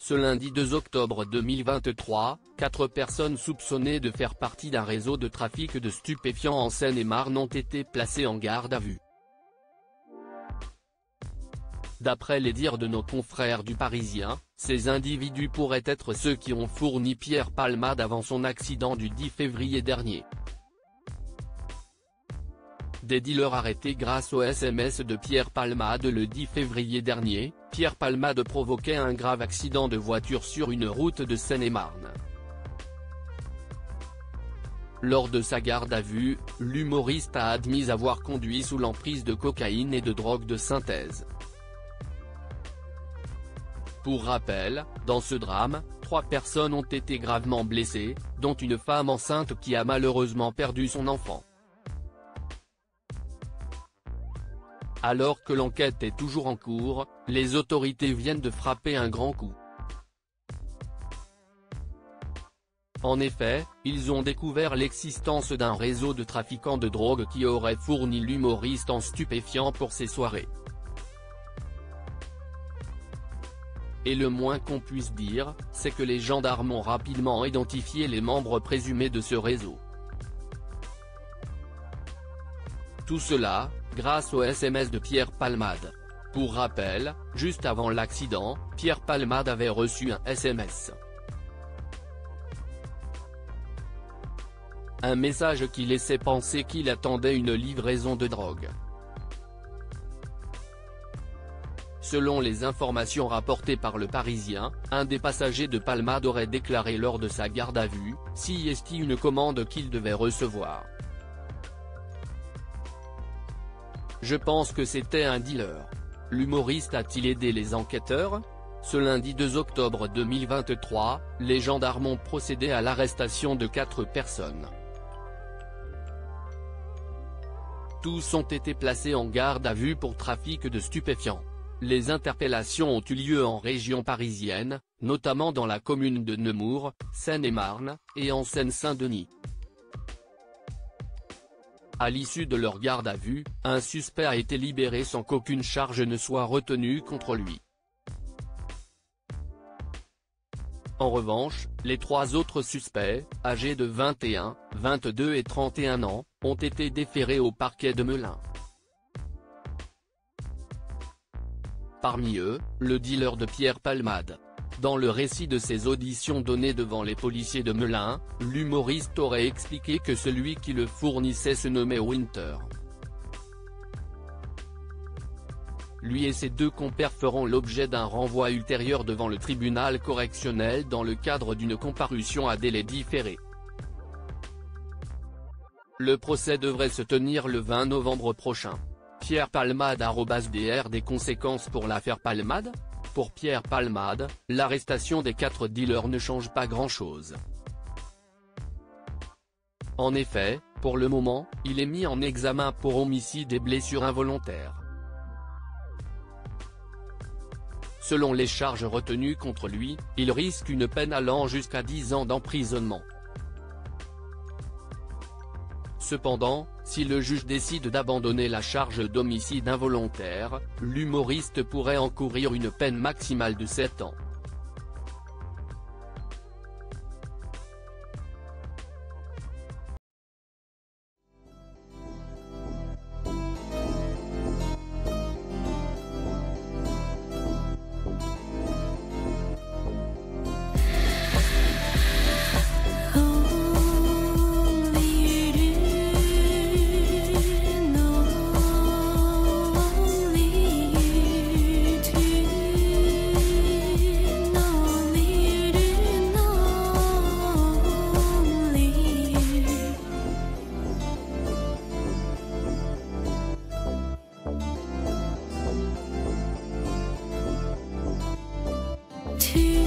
Ce lundi 2 octobre 2023, 4 personnes soupçonnées de faire partie d'un réseau de trafic de stupéfiants en Seine-et-Marne ont été placées en garde à vue. D'après les dires de nos confrères du Parisien, ces individus pourraient être ceux qui ont fourni Pierre Palmade avant son accident du 10 février dernier. Des dealers arrêtés grâce aux SMS de Pierre Palmade le 10 février dernier, Pierre Palmade provoquait un grave accident de voiture sur une route de Seine-et-Marne. Lors de sa garde à vue, l'humoriste a admis avoir conduit sous l'emprise de cocaïne et de drogue de synthèse. Pour rappel, dans ce drame, 3 personnes ont été gravement blessées, dont une femme enceinte qui a malheureusement perdu son enfant. Alors que l'enquête est toujours en cours, les autorités viennent de frapper un grand coup. En effet, ils ont découvert l'existence d'un réseau de trafiquants de drogue qui aurait fourni l'humoriste en stupéfiants pour ses soirées. Et le moins qu'on puisse dire, c'est que les gendarmes ont rapidement identifié les membres présumés de ce réseau. Tout cela, grâce au SMS de Pierre Palmade. Pour rappel, juste avant l'accident, Pierre Palmade avait reçu un SMS. Un message qui laissait penser qu'il attendait une livraison de drogue. Selon les informations rapportées par le Parisien, un des passagers de Palmade aurait déclaré lors de sa garde à vue, si est une commande qu'il devait recevoir. Je pense que c'était un dealer. L'humoriste a-t-il aidé les enquêteurs? Ce lundi 2 octobre 2023, les gendarmes ont procédé à l'arrestation de 4 personnes. Tous ont été placés en garde à vue pour trafic de stupéfiants. Les interpellations ont eu lieu en région parisienne, notamment dans la commune de Nemours, Seine-et-Marne, et en Seine-Saint-Denis. À l'issue de leur garde à vue, un suspect a été libéré sans qu'aucune charge ne soit retenue contre lui. En revanche, les 3 autres suspects, âgés de 21, 22 et 31 ans, ont été déférés au parquet de Melun. Parmi eux, le dealer de Pierre Palmade. Dans le récit de ses auditions données devant les policiers de Melun, l'humoriste aurait expliqué que celui qui le fournissait se nommait Winter. Lui et ses 2 compères feront l'objet d'un renvoi ultérieur devant le tribunal correctionnel dans le cadre d'une comparution à délai différé. Le procès devrait se tenir le 20 novembre prochain. Pierre Palmade @DR des conséquences pour l'affaire Palmade? Pour Pierre Palmade, l'arrestation des 4 dealers ne change pas grand-chose. En effet, pour le moment, il est mis en examen pour homicide et blessure involontaire. Selon les charges retenues contre lui, il risque une peine allant jusqu'à 10 ans d'emprisonnement. Cependant, si le juge décide d'abandonner la charge d'homicide involontaire, l'humoriste pourrait encourir une peine maximale de 7 ans. To